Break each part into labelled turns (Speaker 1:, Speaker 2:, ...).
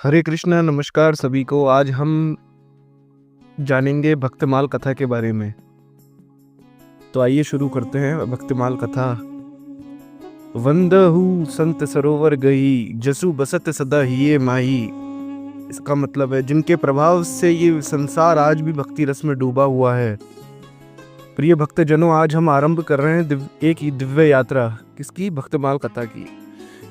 Speaker 1: हरे कृष्णा, नमस्कार सभी को। आज हम जानेंगे भक्तमाल कथा के बारे में। तो आइए शुरू करते हैं भक्तमाल कथा। वंदहु संत सरोवर गई, जसु बसत सदा हिये माही। इसका मतलब है जिनके प्रभाव से ये संसार आज भी भक्ति रस में डूबा हुआ है। प्रिय भक्तजनों, आज हम आरंभ कर रहे हैं एक ही दिव्य यात्रा। किसकी? भक्तमाल कथा की।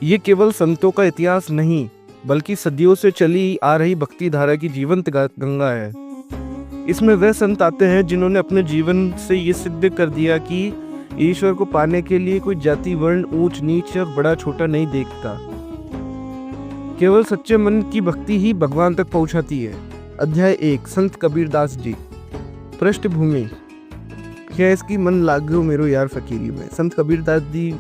Speaker 1: ये केवल संतों का इतिहास नहीं, बल्कि सदियों से चली आ रही भक्ति धारा की जीवंत गंगा है। इसमें वे संत आते हैं जिन्होंने अपने जीवन से ये सिद्ध कर दिया कि ईश्वर को पाने के लिए कोई जाति, वर्ण, ऊंच नीच और बड़ा छोटा नहीं देखता। केवल सच्चे मन की भक्ति ही भगवान तक पहुंचाती है। अध्याय 1, संत कबीरदास जी। पृष्ठभूमि क्या इसकी? मन लाग्यो मेरो यार फकीरी में। संत कबीरदास जी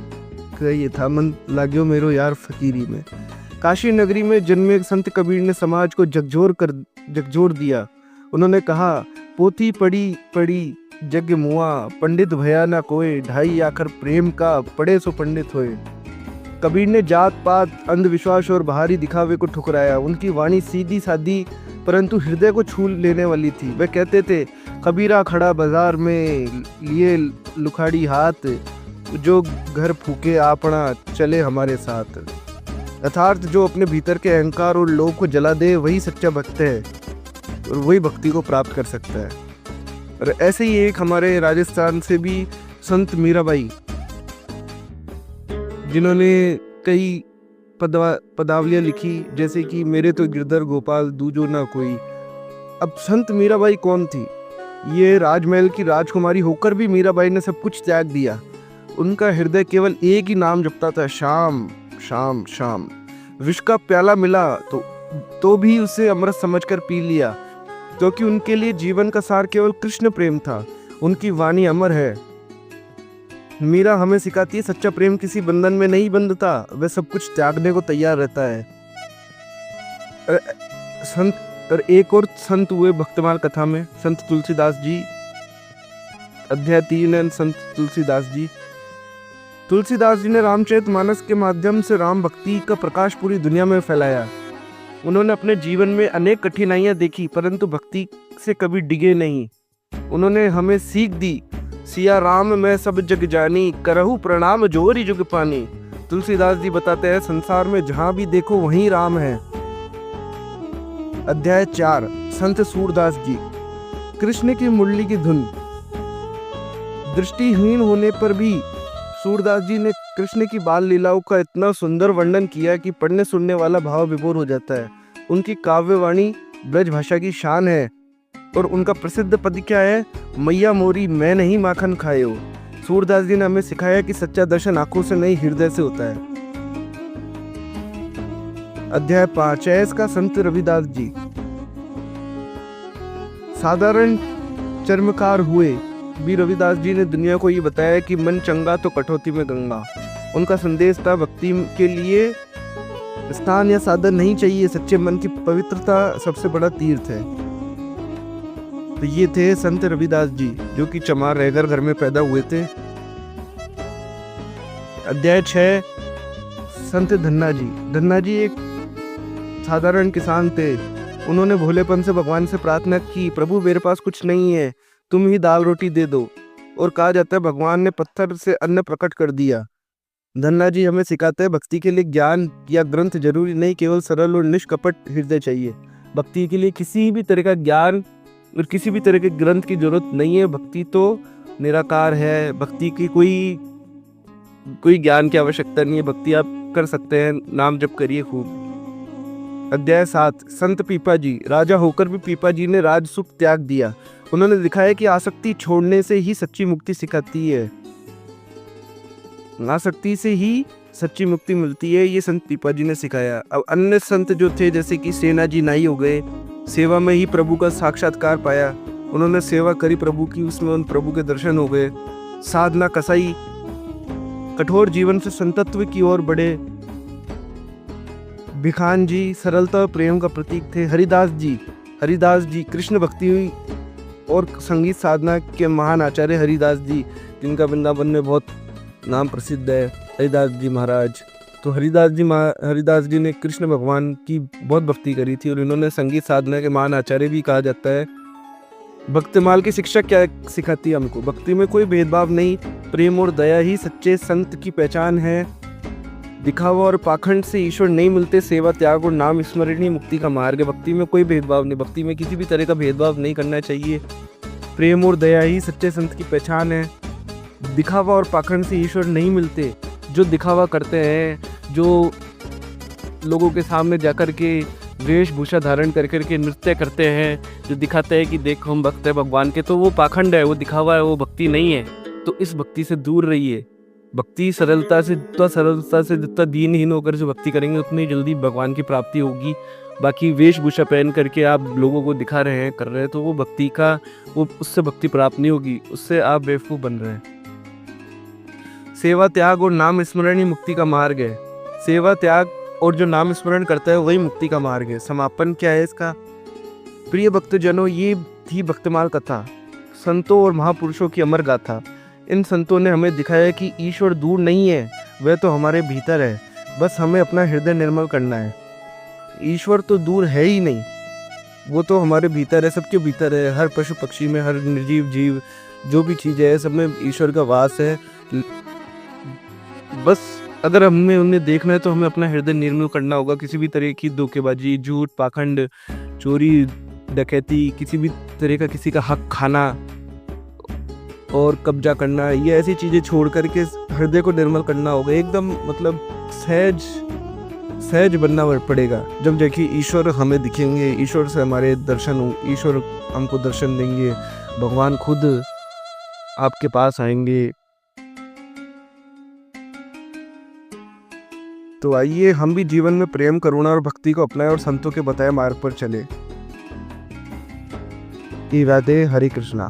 Speaker 1: का ये था, मन लाग्यो मेरो यार फकीरी में। काशी नगरी में जन्मे संत कबीर ने समाज को झकझोर दिया। उन्होंने कहा, पोथी पढ़ी पढ़ी जग मुआ, पंडित भया ना कोई, ढाई आखर प्रेम का, पढ़े सो पंडित होए। कबीर ने जात पात, अंधविश्वास और बाहरी दिखावे को ठुकराया। उनकी वाणी सीधी सादी परंतु हृदय को छू लेने वाली थी। वे कहते थे, कबीरा खड़ा बाजार में लिए लुखाड़ी हाथ, जो घर फूके आपना चले हमारे साथ। यथार्थ जो अपने भीतर के अहंकार और लोभ को जला दे, वही सच्चा भक्त है और वही भक्ति को प्राप्त कर सकता है। और ऐसे ही एक हमारे राजस्थान से भी संत मीराबाई, जिन्होंने कई पदावलियां लिखी, जैसे कि मेरे तो गिरधर गोपाल दूजो ना कोई। अब संत मीराबाई कौन थी? ये राजमहल की राजकुमारी होकर भी मीराबाई ने सब कुछ त्याग दिया। उनका हृदय केवल एक ही नाम जपता था, श्याम शाम शाम। विष का प्याला मिला तो भी उसे अमृत समझकर पी लिया, क्योंकि उनके लिए जीवन का सार केवल कृष्ण प्रेम था। उनकी वाणी अमर है। मीरा हमें सिखाती है, सच्चा प्रेम किसी बंधन में नहीं बंधता, वह सब कुछ त्यागने को तैयार रहता है। संत और एक और संत हुए भक्तमाल कथा में, संत तुलसीदास जी। अध्याय 3, संत तुलसीदास जी। तुलसीदास जी ने रामचरितमानस के माध्यम से राम भक्ति का प्रकाश पूरी दुनिया में फैलाया। उन्होंने अपने जीवन में अनेक कठिनाइयां देखी, परंतु भक्ति से कभी डिगे नहीं। उन्होंने हमें सीख दी, सिया राम मैं सब जग जानी, करहु प्रणाम जोरी जुग पानी। तुलसीदास जी बताते हैं, संसार में जहां भी देखो वहीं राम है। अध्याय 4, संत सूरदास जी। कृष्ण की मुरली की धुन। दृष्टिहीन होने पर भी सूरदास जी ने कृष्ण की बाल लीलाओं का इतना सुंदर वर्णन किया कि पढ़ने सुनने वाला भाव विभोर हो जाता है। उनकी काव्यवाणी ब्रज भाषा की शान है और उनका प्रसिद्ध पद क्या है? मैया मोरी मैं नहीं माखन खायो। सूरदास जी ने हमें सिखाया कि सच्चा दर्शन आंखों से नहीं, हृदय से होता है। अध्याय 5, ऐस का संत रविदास जी। साधारण चर्मकार हुए भी रविदास जी ने दुनिया को ये बताया कि मन चंगा तो कटौती में गंगा। उनका संदेश था, भक्ति के लिए स्थान या साधन नहीं चाहिए, सच्चे मन की पवित्रता सबसे बड़ा तीर्थ है। तो ये थे संत रविदास जी, जो कि चमार रहगर घर में पैदा हुए थे। अध्याय 6, संत धन्ना जी। धन्ना जी एक साधारण किसान थे। उन्होंने भोलेपन से भगवान से प्रार्थना की, प्रभु मेरे पास कुछ नहीं है, तुम ही दाल रोटी दे दो। और कहा जाता है भगवान ने पत्थर से अन्न प्रकट कर दिया। धन्ना जी हमें सिखाते हैं, भक्ति के लिए ज्ञान या ग्रंथ जरूरी नहीं, केवल सरल और निष्कपट हृदय चाहिए। भक्ति के लिए किसी भी तरह का ज्ञान और किसी भी तरह के ग्रंथ की जरूरत नहीं है। भक्ति तो निराकार है। भक्ति की कोई ज्ञान की आवश्यकता नहीं है। भक्ति आप कर सकते हैं, नाम जप करिए खूब। अध्याय 7, संत पीपा जी। राजा होकर भी पीपा जी ने राज सुख त्याग दिया। उन्होंने दिखाया कि आसक्ति छोड़ने से ही सच्ची मुक्ति सिखाती है। आसक्ति से ही सच्ची मुक्ति मिलती है, ये संत पीपा जी ने सिखाया। अब अन्य संत जो थे, जैसे कि सेना जी नाई हो गए, सेवा में ही प्रभु का साक्षात्कार पाया। उन्होंने सेवा करी प्रभु की, उसमें उन प्रभु के दर्शन हो गए। साधना कसाई कठोर जीवन से संतत्व की ओर बढ़े। भिखान जी सरलता और प्रेम का प्रतीक थे। हरिदास जी कृष्ण भक्ति और संगीत साधना के महान आचार्य हरिदास जी, जिनका वृंदावन में बहुत नाम प्रसिद्ध है। हरिदास जी महाराज तो हरिदास जी ने कृष्ण भगवान की बहुत भक्ति करी थी और इन्होंने संगीत साधना के महान आचार्य भी कहा जाता है। भक्तिमाल की शिक्षा क्या सिखाती है हमको? भक्ति में कोई भेदभाव नहीं, प्रेम और दया ही सच्चे संत की पहचान है। दिखावा और पाखंड से ईश्वर नहीं मिलते, सेवा त्याग और नाम स्मरण ही मुक्ति का मार्ग है। भक्ति में कोई भेदभाव नहीं, भक्ति में किसी भी तरह का भेदभाव नहीं करना चाहिए। प्रेम और दया ही सच्चे संत की पहचान है। दिखावा और पाखंड से ईश्वर नहीं मिलते। जो दिखावा करते हैं, जो लोगों के सामने जाकर के वेशभूषा धारण कर करके नृत्य करते हैं, जो दिखाते हैं कि देखो हम भक्त हैं भगवान के, तो वो पाखंड है, वो दिखावा है, वो भक्ति नहीं है। तो इस भक्ति से दूर रहिए। भक्ति सरलता से जितना दीनहीन होकर जो भक्ति करेंगे उतनी जल्दी भगवान की प्राप्ति होगी। बाकी वेशभूषा पहन करके आप लोगों को दिखा रहे हैं, कर रहे हैं, तो वो भक्ति का उससे भक्ति प्राप्त नहीं होगी, उससे आप बेवकूफ़ बन रहे हैं। सेवा त्याग और नाम स्मरण ही मुक्ति का मार्ग है। सेवा त्याग और जो नाम स्मरण करता है वही मुक्ति का मार्ग है। समापन क्या है इसका? प्रिय भक्तजनों, ये थी भक्तिमाल कथा, संतों और महापुरुषों की अमर गाथा। इन संतों ने हमें दिखाया कि ईश्वर दूर नहीं है, वह तो हमारे भीतर है, बस हमें अपना हृदय निर्मल करना है। ईश्वर तो दूर है ही नहीं, वो तो हमारे भीतर है, सबके भीतर है। हर पशु पक्षी में, हर निर्जीव जीव, जो भी चीज़ है, सब में ईश्वर का वास है। बस अगर हमें उन्हें देखना है तो हमें अपना हृदय निर्मल करना होगा। किसी भी तरह की धोखेबाजी, झूठ, पाखंड, चोरी, डकैती, किसी भी तरह का किसी का हक खाना और कब्जा करना, ये ऐसी चीज़ें छोड़ करके हृदय को निर्मल करना होगा। एकदम मतलब सहज बनना पड़ेगा। जब देखिए ईश्वर हमें दिखेंगे, ईश्वर से हमारे दर्शन, ईश्वर हमको दर्शन देंगे, भगवान खुद आपके पास आएंगे। तो आइए हम भी जीवन में प्रेम, करुणा और भक्ति को अपनाएं और संतों के बताए मार्ग पर चले। राधे, हरे कृष्णा।